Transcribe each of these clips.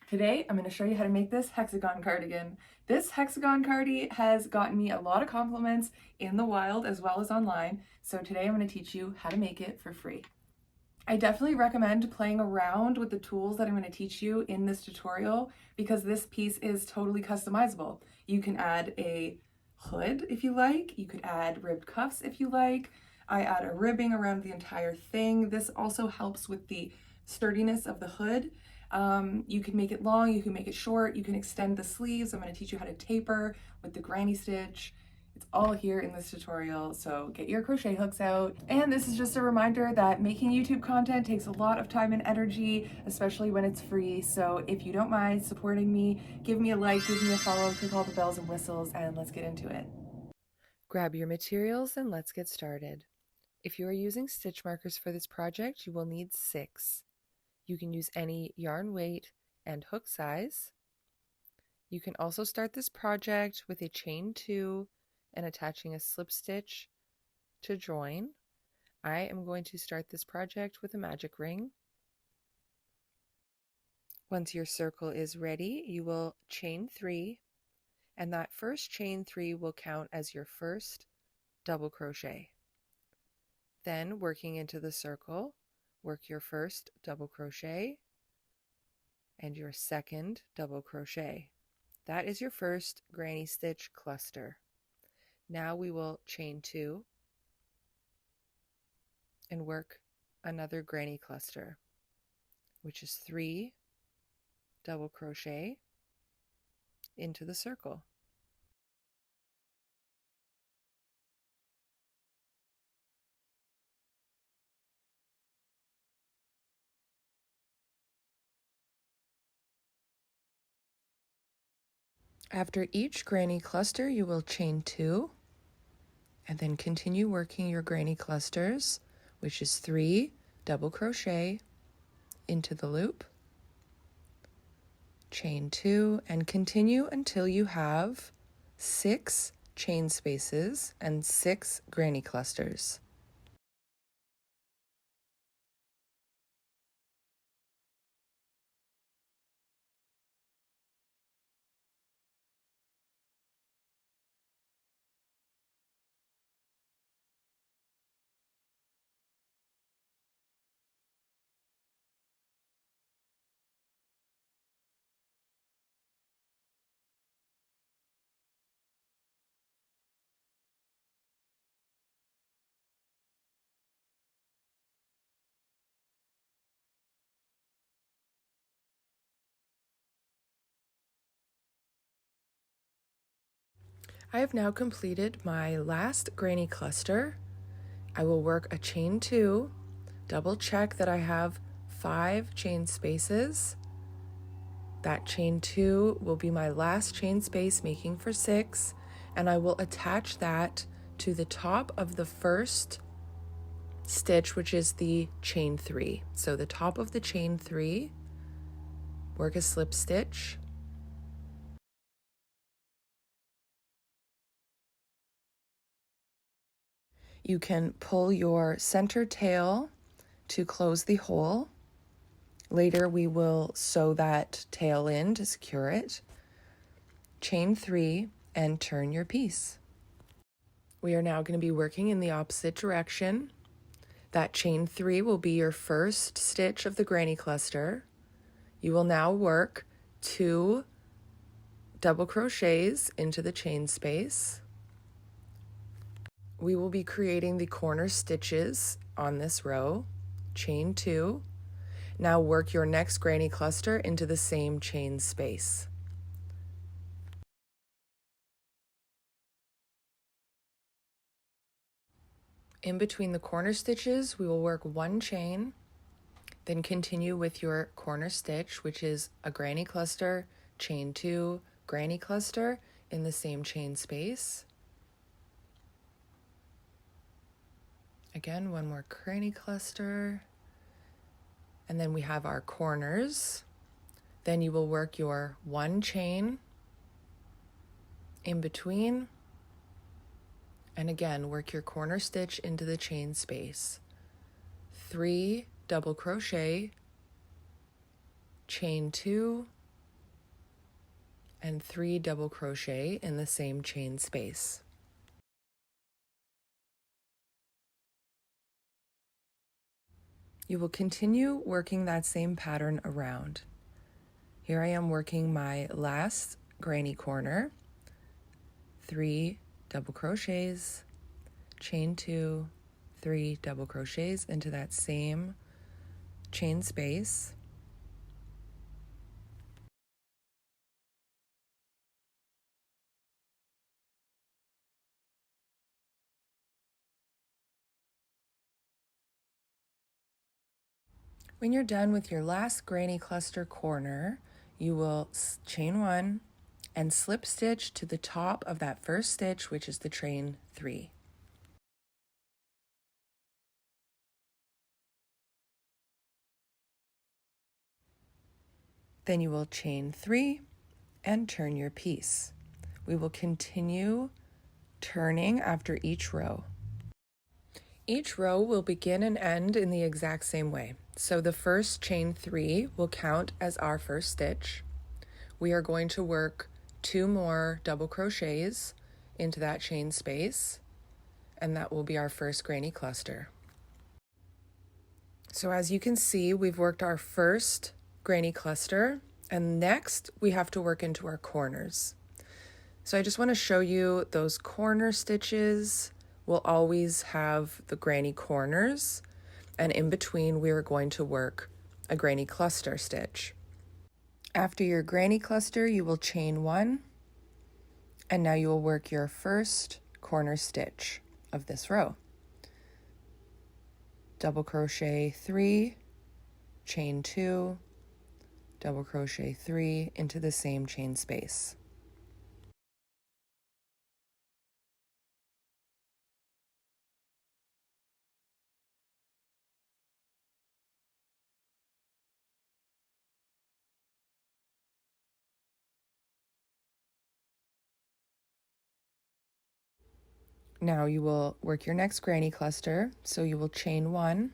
Today, I'm going to show you how to make this hexagon cardigan. This hexagon cardi has gotten me a lot of compliments in the wild as well as online, so today I'm going to teach you how to make it for free. I definitely recommend playing around with the tools that I'm going to teach you in this tutorial because this piece is totally customizable. You can add a hood if you like, you could add ribbed cuffs if you like. I add a ribbing around the entire thing. This also helps with the sturdiness of the hood. You can make it long, you can make it short, you can extend the sleeves. I'm going to teach you how to taper with the granny stitch. It's all here in this tutorial, so get your crochet hooks out. And this is just a reminder that making YouTube content takes a lot of time and energy, especially when it's free. So if you don't mind supporting me, give me a like, give me a follow, click all the bells and whistles, and let's get into it. Grab your materials and let's get started. If you are using stitch markers for this project, you will need 6. You can use any yarn weight and hook size. You can also start this project with a chain 2 and attaching a slip stitch to join. I am going to start this project with a magic ring. Once your circle is ready, you will chain 3, and that first chain 3 will count as your first double crochet. Then, working into the circle, work your first double crochet and your second double crochet. That is your first granny stitch cluster. Now we will chain 2 and work another granny cluster, which is 3 double crochet into the circle. After each granny cluster, you will chain 2 and then continue working your granny clusters, which is 3 double crochet into the loop, chain 2, and continue until you have 6 chain spaces and 6 granny clusters. I have now completed my last granny cluster. I will work a chain 2, double check that I have 5 chain spaces. That chain 2 will be my last chain space, making for 6, and I will attach that to the top of the first stitch, which is the chain 3. So the top of the chain 3, work a slip stitch, you can pull your center tail to close the hole. Later we will sew that tail in to secure it. Chain 3 and turn your piece. We are now going to be working in the opposite direction. That chain 3 will be your first stitch of the granny cluster. You will now work 2 double crochets into the chain space. We will be creating the corner stitches on this row. Chain 2. Now work your next granny cluster into the same chain space. In between the corner stitches, we will work 1 chain, then continue with your corner stitch, which is a granny cluster, chain 2, granny cluster in the same chain space. Again, 1 more granny cluster, and then we have our corners. Then you will work your 1 chain in between, and again work your corner stitch into the chain space. 3 double crochet, chain 2, and 3 double crochet in the same chain space. You will continue working that same pattern around. Here I am working my last granny corner, 3 double crochets, chain 2, 3 double crochets into that same chain space. When you're done with your last granny cluster corner, you will chain 1 and slip stitch to the top of that first stitch, which is the chain 3. Then you will chain 3 and turn your piece. We will continue turning after each row. Each row will begin and end in the exact same way. So the first chain 3 will count as our first stitch. We are going to work 2 more double crochets into that chain space, and that will be our first granny cluster. So as you can see, we've worked our first granny cluster, and next we have to work into our corners. So I just want to show you those corner stitches will always have the granny corners, and in between we are going to work a granny cluster stitch. After your granny cluster, you will chain 1, and now you will work your first corner stitch of this row. Double crochet 3, chain 2, double crochet 3 into the same chain space. Now you will work your next granny cluster, so you will chain 1,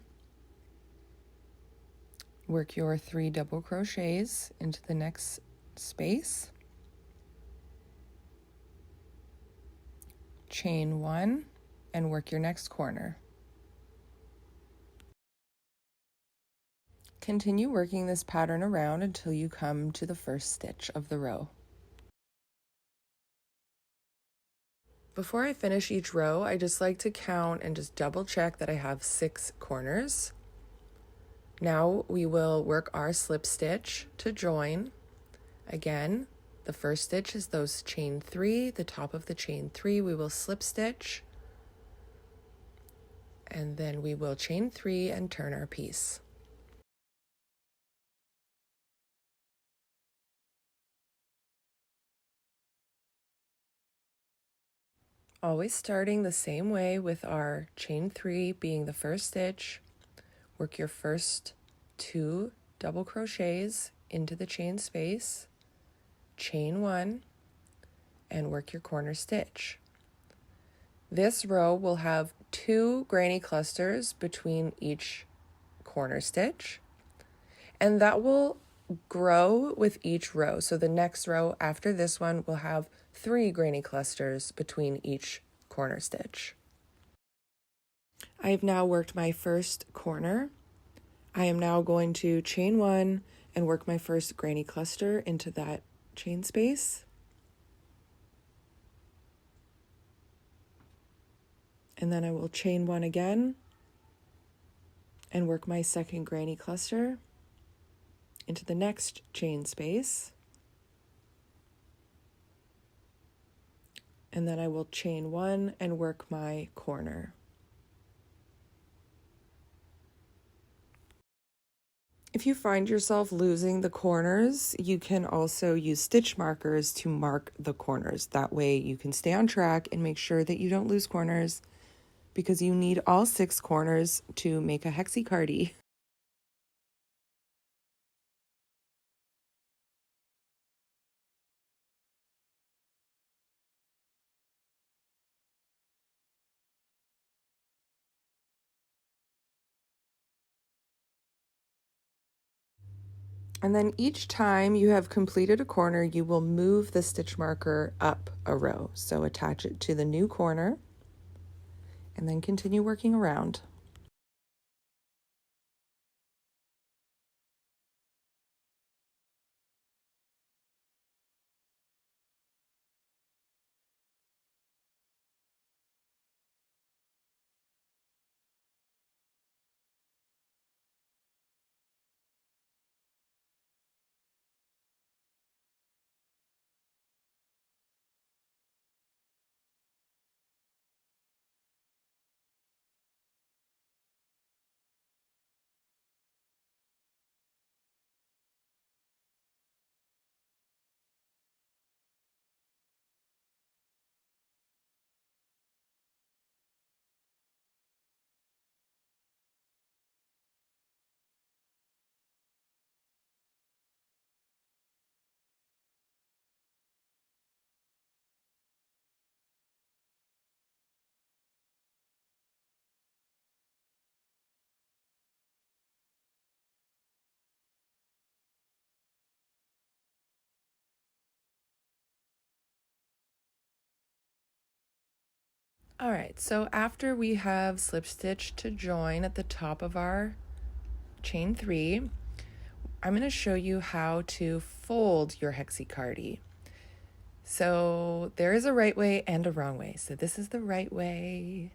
work your 3 double crochets into the next space, chain 1, and work your next corner. Continue working this pattern around until you come to the first stitch of the row. Before I finish each row, I just like to count and just double check that I have 6 corners. Now we will work our slip stitch to join. Again, the first stitch is those chain 3, the top of the chain 3, we will slip stitch, and then we will chain 3 and turn our piece. Always starting the same way with our chain 3 being the first stitch. Work your first 2 double crochets into the chain space, chain 1, and work your corner stitch. This row will have 2 granny clusters between each corner stitch, and that will grow with each row. So the next row after this one will have 3 granny clusters between each corner stitch. I have now worked my first corner. I am now going to chain 1 and work my first granny cluster into that chain space. And then I will chain 1 again and work my second granny cluster into the next chain space. And then I will chain 1 and work my corner. If you find yourself losing the corners, you can also use stitch markers to mark the corners. That way you can stay on track and make sure that you don't lose corners, because you need all 6 corners to make a hexie cardi. And then each time you have completed a corner, you will move the stitch marker up a row. So attach it to the new corner and then continue working around. All right, so after we have slip stitched to join at the top of our chain 3, I'm going to show you how to fold your hexicardie. So there is a right way and a wrong way. So this is the right way.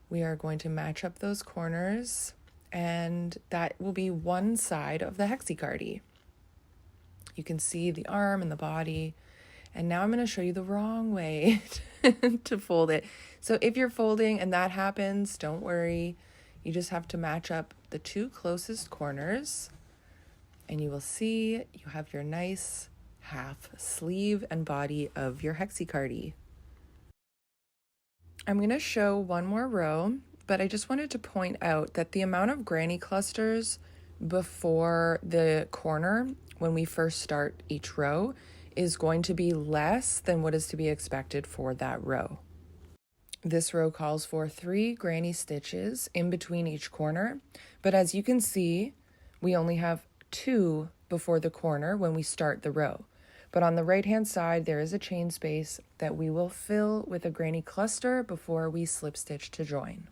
We are going to match up those corners, and that will be one side of the hexicardie. You can see the arm and the body. And now I'm going to show you the wrong way to fold it. So if you're folding and that happens, don't worry. You just have to match up the 2 closest corners, and you will see you have your nice half sleeve and body of your hexicardie. I'm going to show one more row, but I just wanted to point out that the amount of granny clusters before the corner when we first start each row is going to be less than what is to be expected for that row. This row calls for 3 granny stitches in between each corner, but as you can see, we only have 2 before the corner when we start the row. But on the right-hand side, there is a chain space that we will fill with a granny cluster before we slip stitch to join.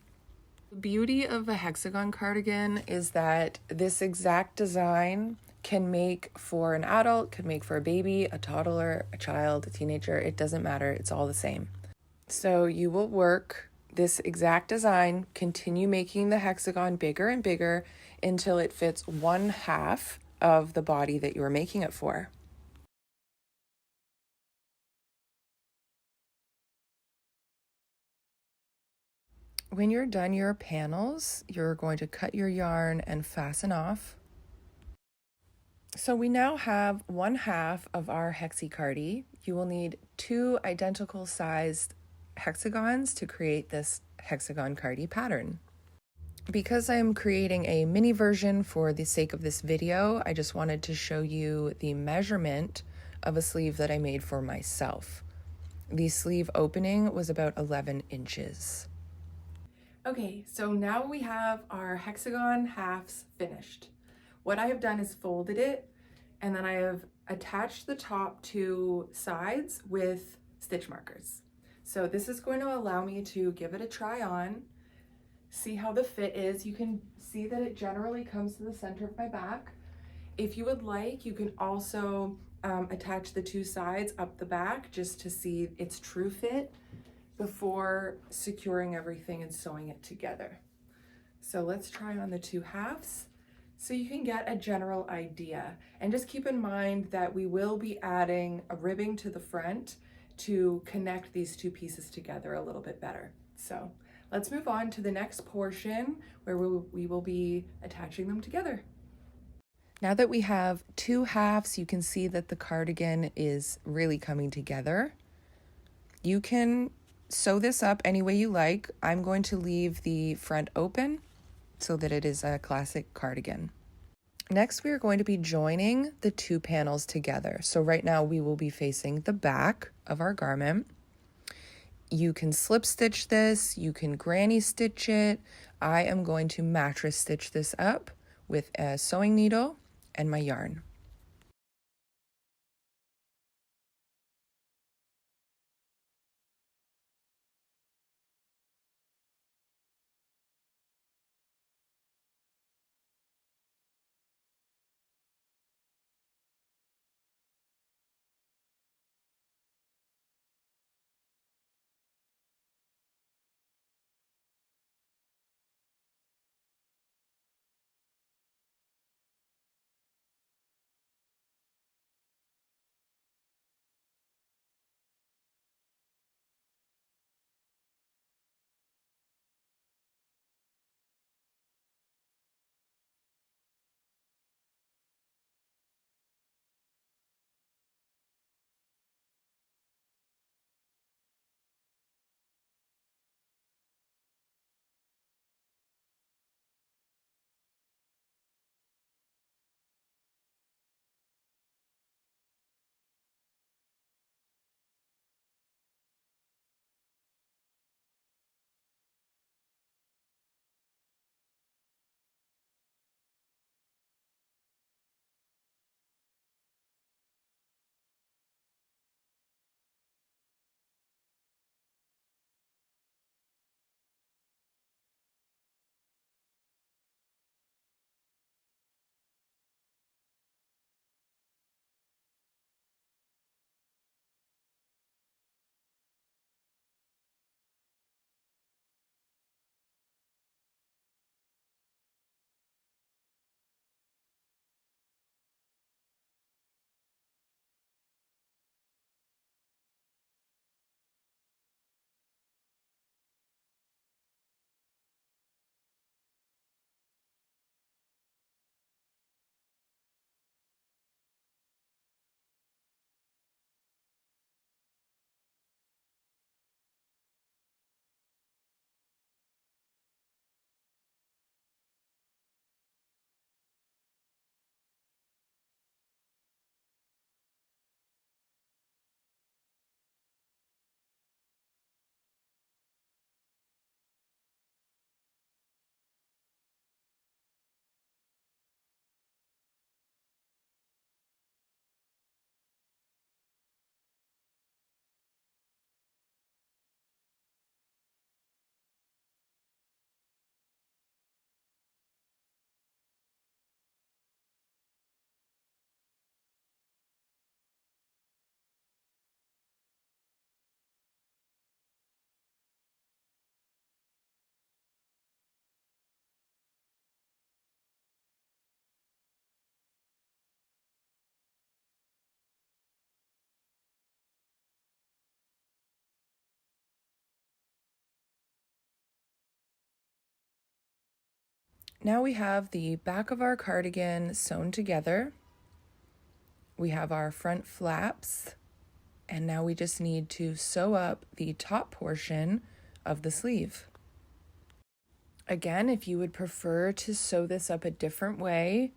The beauty of a hexagon cardigan is that this exact design can make for an adult, can make for a baby, a toddler, a child, a teenager. It doesn't matter. It's all the same. So you will work this exact design, continue making the hexagon bigger and bigger until it fits 1/2 of the body that you are making it for. When you're done your panels, you're going to cut your yarn and fasten off. So we now have 1/2 of our hexicardie. You will need 2 identical sized hexagons to create this hexagon cardie pattern. Because I am creating a mini version for the sake of this video, I just wanted to show you the measurement of a sleeve that I made for myself. The sleeve opening was about 11 inches. Okay, so now we have our hexagon halves finished. What I have done is folded it, and then I have attached the top 2 sides with stitch markers. So this is going to allow me to give it a try on, see how the fit is. You can see that it generally comes to the center of my back. If you would like, you can also attach the 2 sides up the back just to see its true fit before securing everything and sewing it together. So let's try on the 2 halves so you can get a general idea. And just keep in mind that we will be adding a ribbing to the front to connect these 2 pieces together a little bit better. So let's move on to the next portion where we will be attaching them together. Now that we have 2 halves, you can see that the cardigan is really coming together. You can sew this up any way you like. I'm going to leave the front open so that it is a classic cardigan. Next, we are going to be joining the 2 panels together. So right now we will be facing the back of our garment. You can slip stitch this, you can granny stitch it. I am going to Matrixx stitch this up with a sewing needle and my yarn. Now we have the back of our cardigan sewn together. We have our front flaps, and now we just need to sew up the top portion of the sleeve. Again, if you would prefer to sew this up a different way,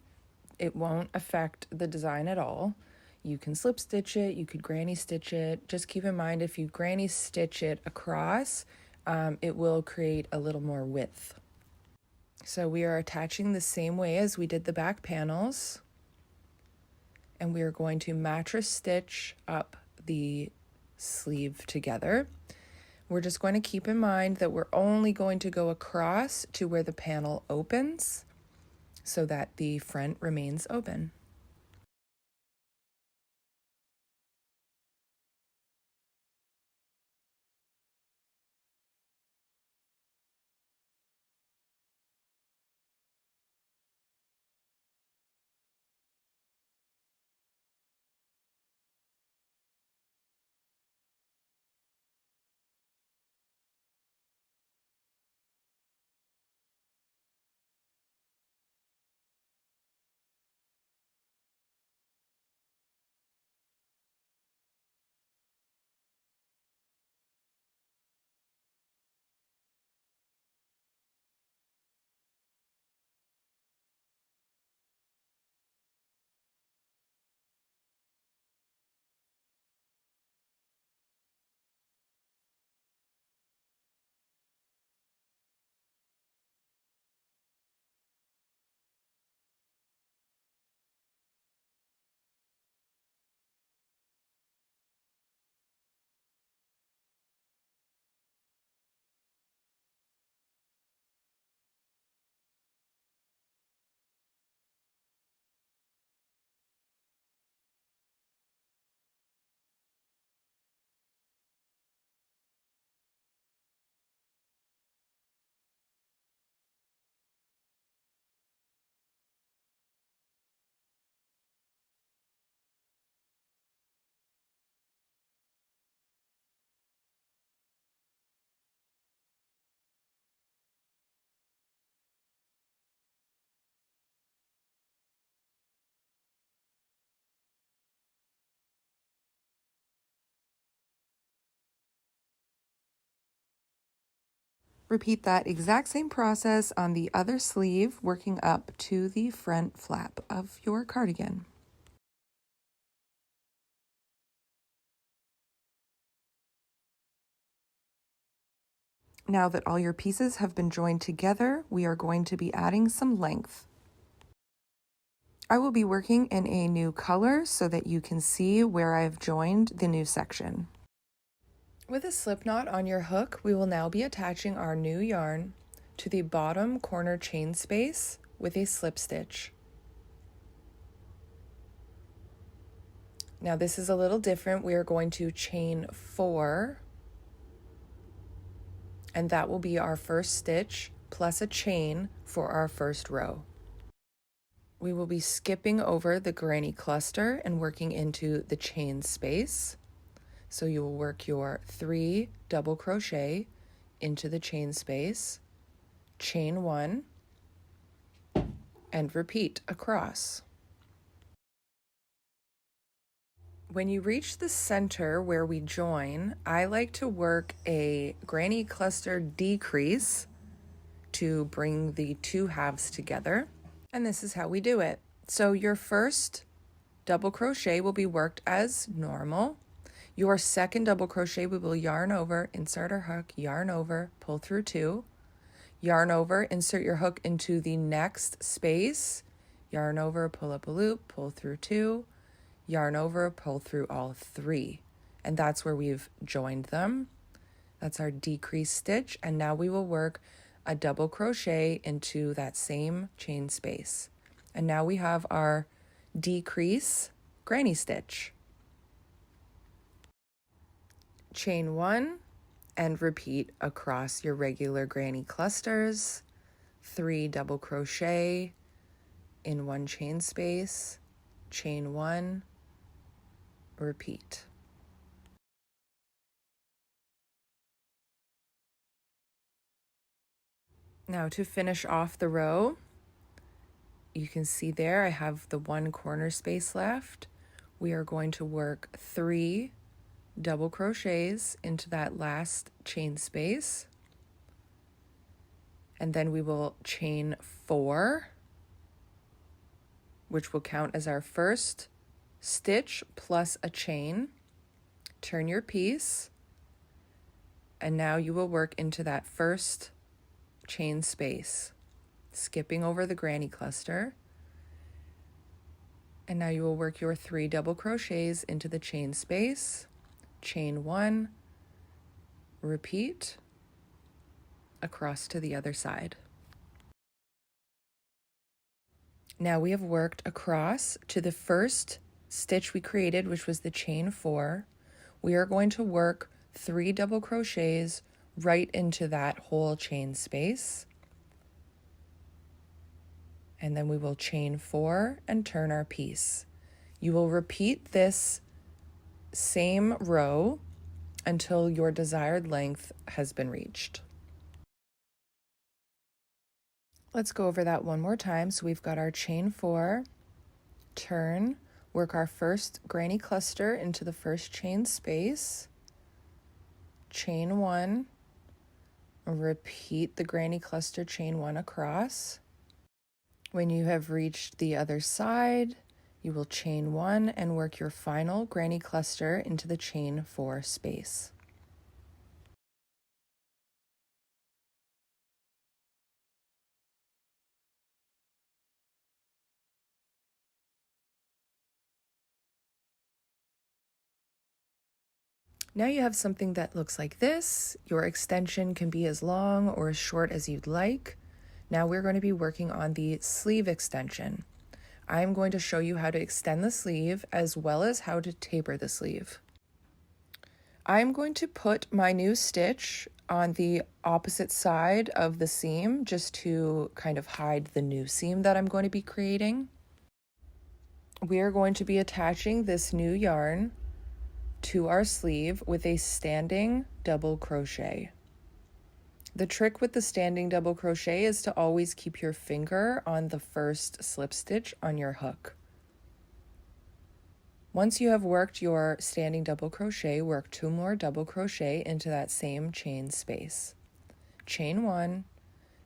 it won't affect the design at all. You can slip stitch it, you could granny stitch it. Just keep in mind, if you granny stitch it across, it will create a little more width. So we are attaching the same way as we did the back panels, and we are going to Matrixx stitch up the sleeve together. We're just going to keep in mind that we're only going to go across to where the panel opens so that the front remains open. Repeat that exact same process on the other sleeve, working up to the front flap of your cardigan. Now that all your pieces have been joined together, we are going to be adding some length. I will be working in a new color so that you can see where I've joined the new section. With a slip knot on your hook, we will now be attaching our new yarn to the bottom corner chain space with a slip stitch. Now this is a little different. We are going to chain 4, and that will be our first stitch plus a chain for our first row. We will be skipping over the granny cluster and working into the chain space. So you will work your 3 double crochet into the chain space, chain 1, and repeat across. When you reach the center where we join, I like to work a granny cluster decrease to bring the 2 halves together. And this is how we do it. So your first double crochet will be worked as normal. Your second double crochet, we will yarn over, insert our hook, yarn over, pull through 2, yarn over, insert your hook into the next space, yarn over, pull up a loop, pull through 2, yarn over, pull through all 3. And that's where we've joined them. That's our decrease stitch. And now we will work a double crochet into that same chain space. And now we have our decrease granny stitch. Chain 1 and repeat across your regular granny clusters, 3 double crochet in 1 chain space, chain 1, repeat. Now to finish off the row, You can see there I have the 1 corner space left. We are going to work 3 double crochets into that last chain space. And then we will chain 4, which will count as our first stitch plus a chain. Turn your piece, and now you will work into that first chain space, skipping over the granny cluster. And now you will work your 3 double crochets into the chain space, chain 1, repeat across to the other side. Now we have worked across to the first stitch we created, which was the chain 4. We are going to work 3 double crochets right into that whole chain space. And then we will chain 4 and turn our piece. You will repeat this same row until your desired length has been reached. Let's go over that one more time. So we've got our chain 4, turn, work our first granny cluster into the first chain space, chain 1, repeat the granny cluster, chain 1 across. When you have reached the other side, you will chain 1 and work your final granny cluster into the chain 4 space. Now you have something that looks like this. Your extension can be as long or as short as you'd like. Now we're going to be working on the sleeve extension. I'm going to show you how to extend the sleeve as well as how to taper the sleeve. I'm going to put my new stitch on the opposite side of the seam just to kind of hide the new seam that I'm going to be creating. We are going to be attaching this new yarn to our sleeve with a standing double crochet. The trick with the standing double crochet is to always keep your finger on the first slip stitch on your hook. Once you have worked your standing double crochet, work 2 more double crochet into that same chain space. Chain 1,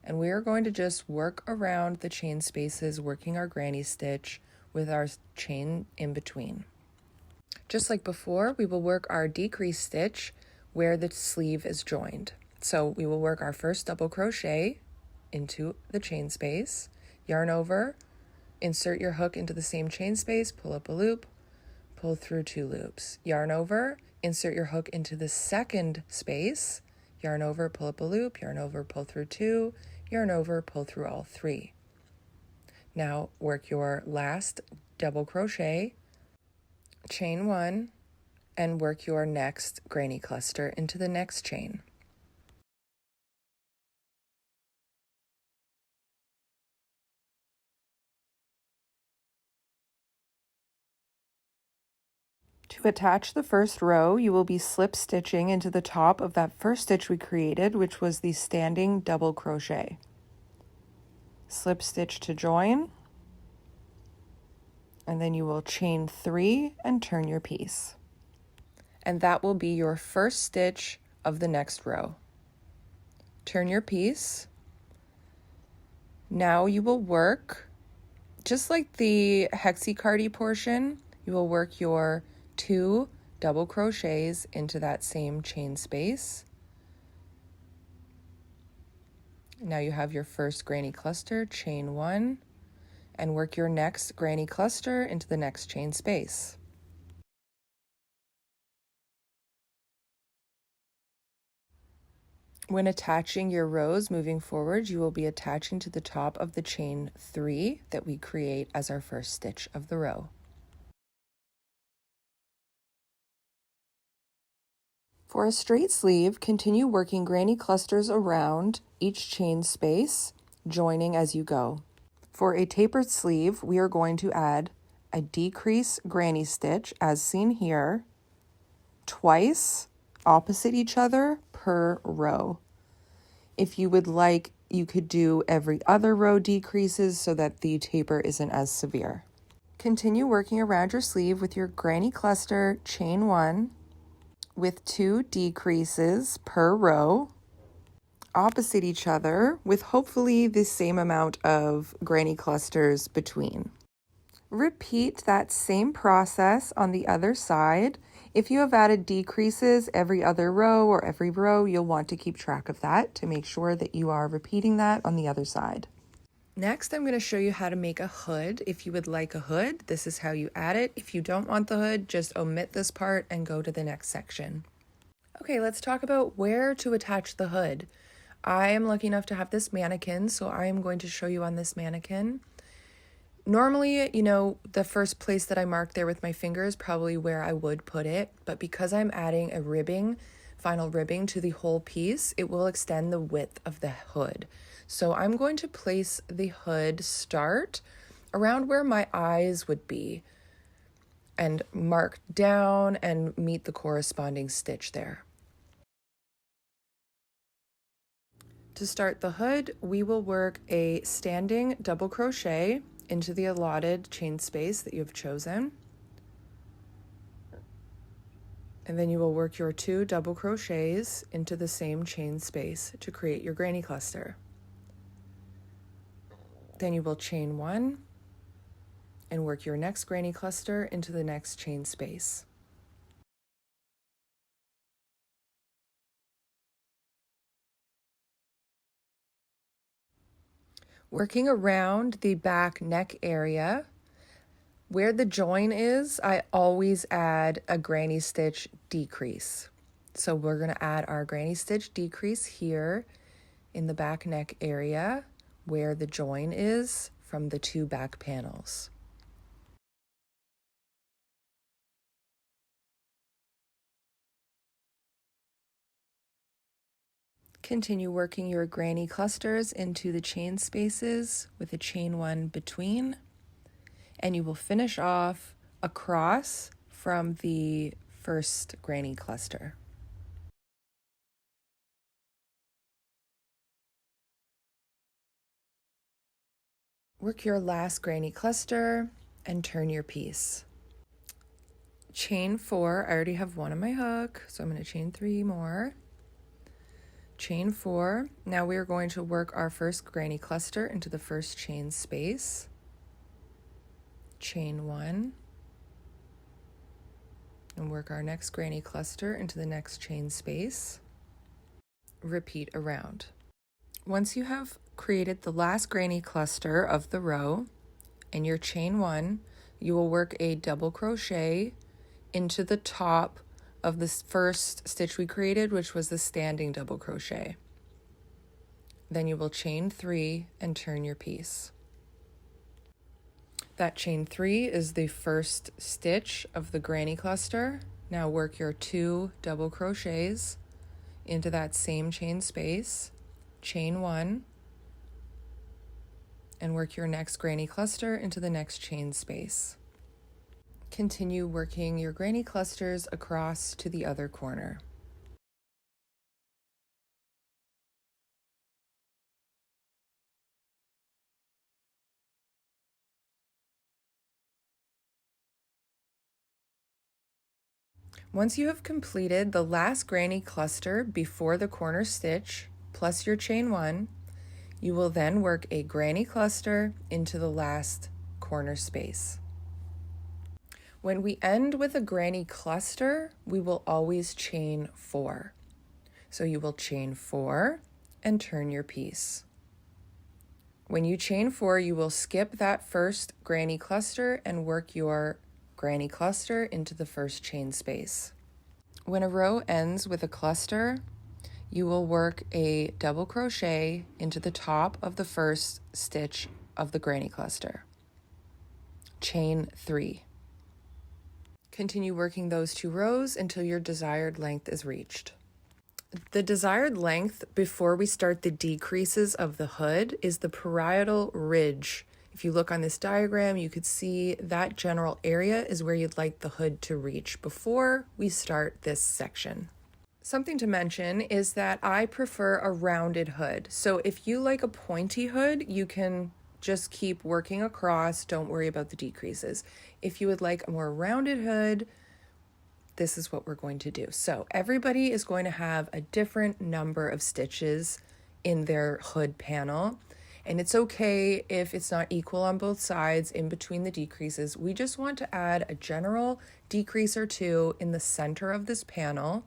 and we are going to just work around the chain spaces, working our granny stitch with our chain in between. Just like before, we will work our decrease stitch where the sleeve is joined. So we will work our first double crochet into the chain space, yarn over, insert your hook into the same chain space, pull up a loop, pull through 2 loops, yarn over, insert your hook into the second space, yarn over, pull up a loop, yarn over, pull through 2, yarn over, pull through all 3. Now work your last double crochet, chain 1, and work your next granny cluster into the next chain. To attach the first row, you will be slip stitching into the top of that first stitch we created, which was the standing double crochet. Slip stitch to join, and then you will chain 3 and turn your piece. And that will be your first stitch of the next row. Turn your piece. Now you will work, just like the hexacardy portion, you will work your 2 double crochets into that same chain space. Now you have your first granny cluster, chain 1, and work your next granny cluster into the next chain space. When attaching your rows moving forward, you will be attaching to the top of the chain 3 that we create as our first stitch of the row. For a straight sleeve, continue working granny clusters around each chain space, joining as you go. For a tapered sleeve, we are going to add a decrease granny stitch, as seen here, twice opposite each other per row. If you would like you could do every other row decreases so that the taper isn't as severe. Continue working around your sleeve with your granny cluster, chain 1, with 2 decreases per row, opposite each other, with hopefully the same amount of granny clusters between. Repeat that same process on the other side. If you have added decreases every other row or every row, you'll want to keep track of that to make sure that you are repeating that on the other side. Next, I'm going to show you how to make a hood. If you would like a hood, this is how you add it. If you don't want the hood, just omit this part and go to the next section. Okay, let's talk about where to attach the hood. I am lucky enough to have this mannequin, so I am going to show you on this mannequin. Normally, the first place that I mark there with my finger is probably where I would put it, but because I'm adding a ribbing, final ribbing to the whole piece, it will extend the width of the hood. So I'm going to place the hood start around where my eyes would be and mark down and meet the corresponding stitch there. To start the hood, we will work a standing double crochet into the allotted chain space that you have chosen. And then you will work your 2 double crochets into the same chain space to create your granny cluster. Then you will chain 1 and work your next granny cluster into the next chain space. Working around the back neck area, where the join is, I always add a granny stitch decrease. So we're going to add our granny stitch decrease here in the back neck area where the join is from the 2 back panels. Continue working your granny clusters into the chain spaces with a chain 1 between, and you will finish off across from the first granny cluster. Work your last granny cluster and turn your piece. Chain 4, I already have 1 on my hook, so I'm going to chain 3 more. Chain 4, now we are going to work our first granny cluster into the first chain space. Chain 1, and work our next granny cluster into the next chain space. Repeat around. Once you have created the last granny cluster of the row and your chain 1, you will work a double crochet into the top of this first stitch we created, which was the standing double crochet. Then you will chain 3 and turn your piece. That chain 3 is the first stitch of the granny cluster. Now work your 2 double crochets into that same chain space, chain 1, and work your next granny cluster into the next chain space. Continue working your granny clusters across to the other corner. Once you have completed the last granny cluster before the corner stitch, plus your chain 1, you will then work a granny cluster into the last corner space. When we end with a granny cluster, we will always chain 4. So you will chain 4 and turn your piece. When you chain 4, you will skip that first granny cluster and work your granny cluster into the first chain space. When a row ends with a cluster, you will work a double crochet into the top of the first stitch of the granny cluster. Chain 3. Continue working those 2 rows until your desired length is reached. The desired length before we start the decreases of the hood is the parietal ridge. If you look on this diagram, you could see that general area is where you'd like the hood to reach before we start this section. Something to mention is that I prefer a rounded hood. So if you like a pointy hood, you can just keep working across. Don't worry about the decreases. If you would like a more rounded hood, this is what we're going to do. So everybody is going to have a different number of stitches in their hood panel. And it's okay if it's not equal on both sides in between the decreases. We just want to add a general decrease or two in the center of this panel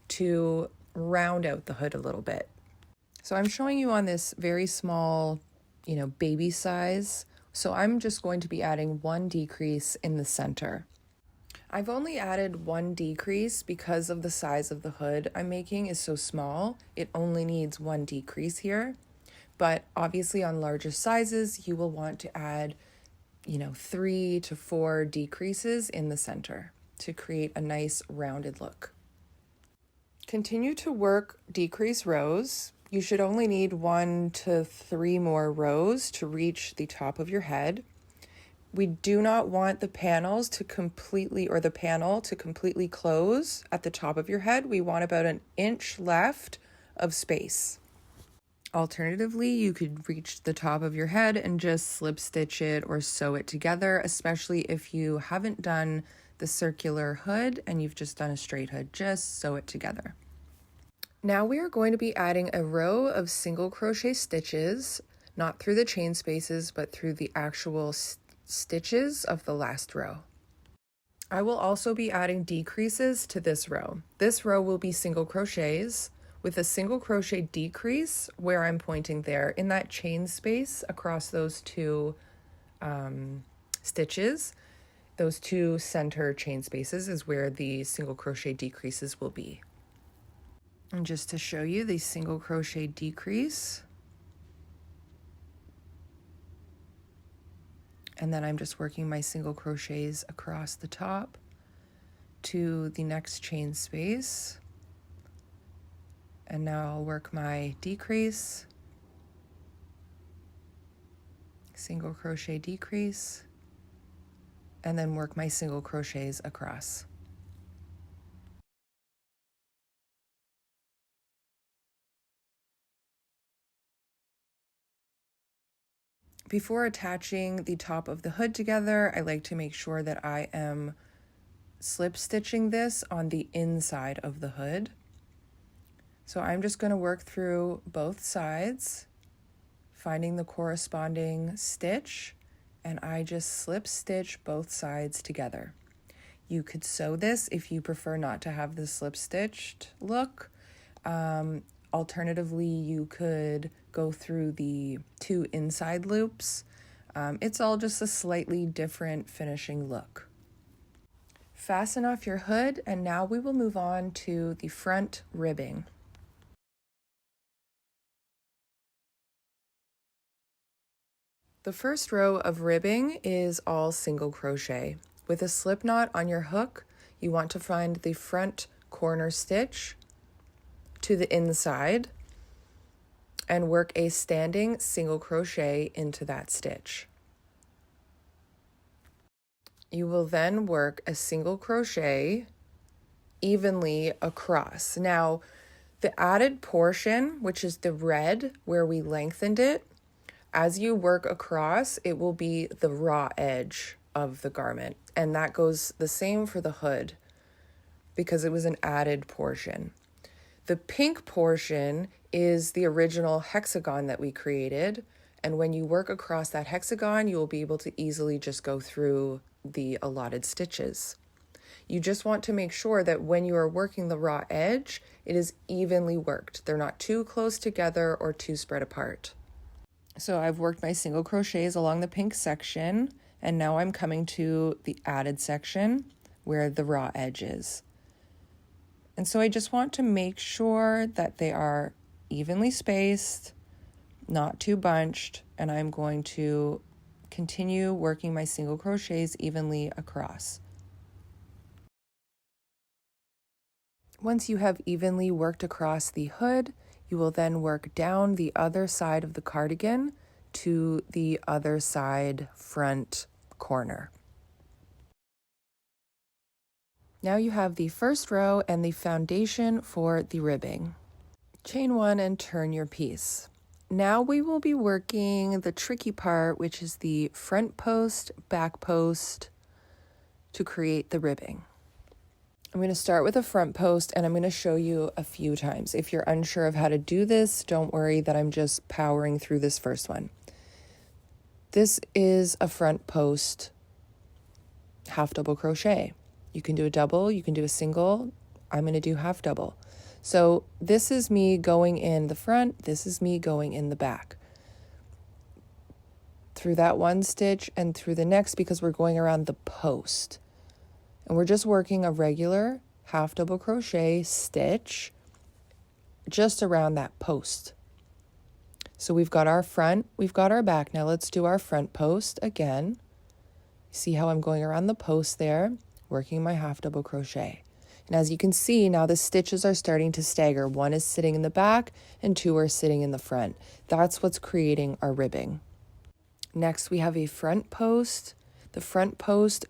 to round out the hood a little bit. So I'm showing you on this very small, baby size. So I'm just going to be adding one decrease in the center. I've only added one decrease because of the size of the hood I'm making is so small. It only needs one decrease here. But obviously on larger sizes, you will want to add, 3 to 4 decreases in the center to create a nice rounded look. Continue to work decrease rows. You should only need 1 to 3 more rows to reach the top of your head. We do not want the panel to completely close at the top of your head. We want about an inch left of space. Alternatively, you could reach the top of your head and just slip stitch it or sew it together, especially if you haven't done the circular hood and you've just done a straight hood, just sew it together. Now we are going to be adding a row of single crochet stitches, not through the chain spaces, but through the actual stitches of the last row. I will also be adding decreases to this row. This row will be single crochets with a single crochet decrease where I'm pointing there in that chain space across those two stitches. Those two center chain spaces is where the single crochet decreases will be. And just to show you the single crochet decrease, and then I'm just working my single crochets across the top to the next chain space. And now I'll work my decrease, single crochet decrease, and then work my single crochets across. Before attaching the top of the hood together, I like to make sure that I am slip stitching this on the inside of the hood. So I'm just going to work through both sides, finding the corresponding stitch, and I just slip stitch both sides together. You could sew this if you prefer not to have the slip stitched look. Alternatively, you could go through the 2 inside loops. It's all just a slightly different finishing look. Fasten off your hood, and now we will move on to the front ribbing. The first row of ribbing is all single crochet. With a slip knot on your hook, you want to find the front corner stitch to the inside and work a standing single crochet into that stitch. You will then work a single crochet evenly across. Now, the added portion, which is the red where we lengthened it, as you work across, it will be the raw edge of the garment. And that goes the same for the hood because it was an added portion. The pink portion is the original hexagon that we created. And when you work across that hexagon, you will be able to easily just go through the allotted stitches. You just want to make sure that when you are working the raw edge, it is evenly worked. They're not too close together or too spread apart. So I've worked my single crochets along the pink section, and now I'm coming to the added section where the raw edge is. And so I just want to make sure that they are evenly spaced, not too bunched, and I'm going to continue working my single crochets evenly across. Once you have evenly worked across the hood, you will then work down the other side of the cardigan to the other side front corner. Now you have the first row and the foundation for the ribbing. Chain 1 and turn your piece. Now we will be working the tricky part, which is the front post, back post to create the ribbing. I'm going to start with a front post and I'm going to show you a few times. If you're unsure of how to do this, don't worry that I'm just powering through this first one. This is a front post half double crochet. You can do a double, you can do a single. I'm going to do half double. So this is me going in the front, this is me going in the back. Through that one stitch and through the next, because we're going around the post. And we're just working a regular half double crochet stitch just around that post. So we've got our front, we've got our back. Now let's do our front post again. See how I'm going around the post there, working my half double crochet. And as you can see, now the stitches are starting to stagger. One is sitting in the back and two are sitting in the front. That's what's creating our ribbing. Next, we have a front post. The front post,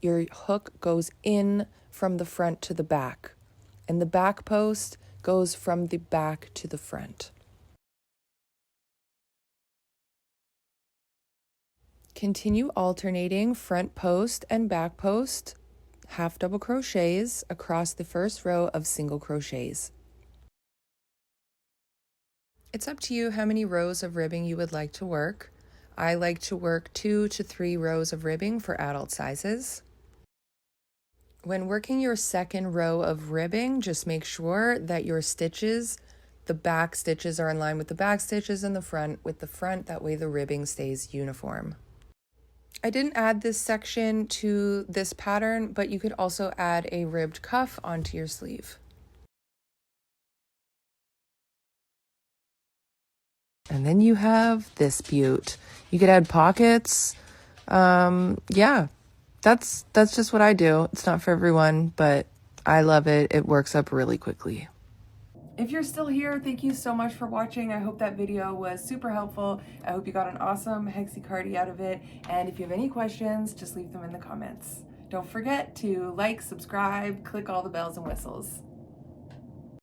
your hook goes in from the front to the back, and the back post goes from the back to the front. Continue alternating front post and back post, half double crochets across the first row of single crochets. It's up to you how many rows of ribbing you would like to work. I like to work 2 to 3 rows of ribbing for adult sizes. When working your second row of ribbing, just make sure that your stitches, the back stitches are in line with the back stitches and the front with the front. That way the ribbing stays uniform. I didn't add this section to this pattern, but you could also add a ribbed cuff onto your sleeve. And then you have this beaut. You could add pockets. Yeah, that's just what I do. It's not for everyone, but I love it. It works up really quickly. If you're still here, thank you so much for watching. I hope that video was super helpful. I hope you got an awesome Hexie cardi out of it. And if you have any questions, just leave them in the comments. Don't forget to like, subscribe, click all the bells and whistles.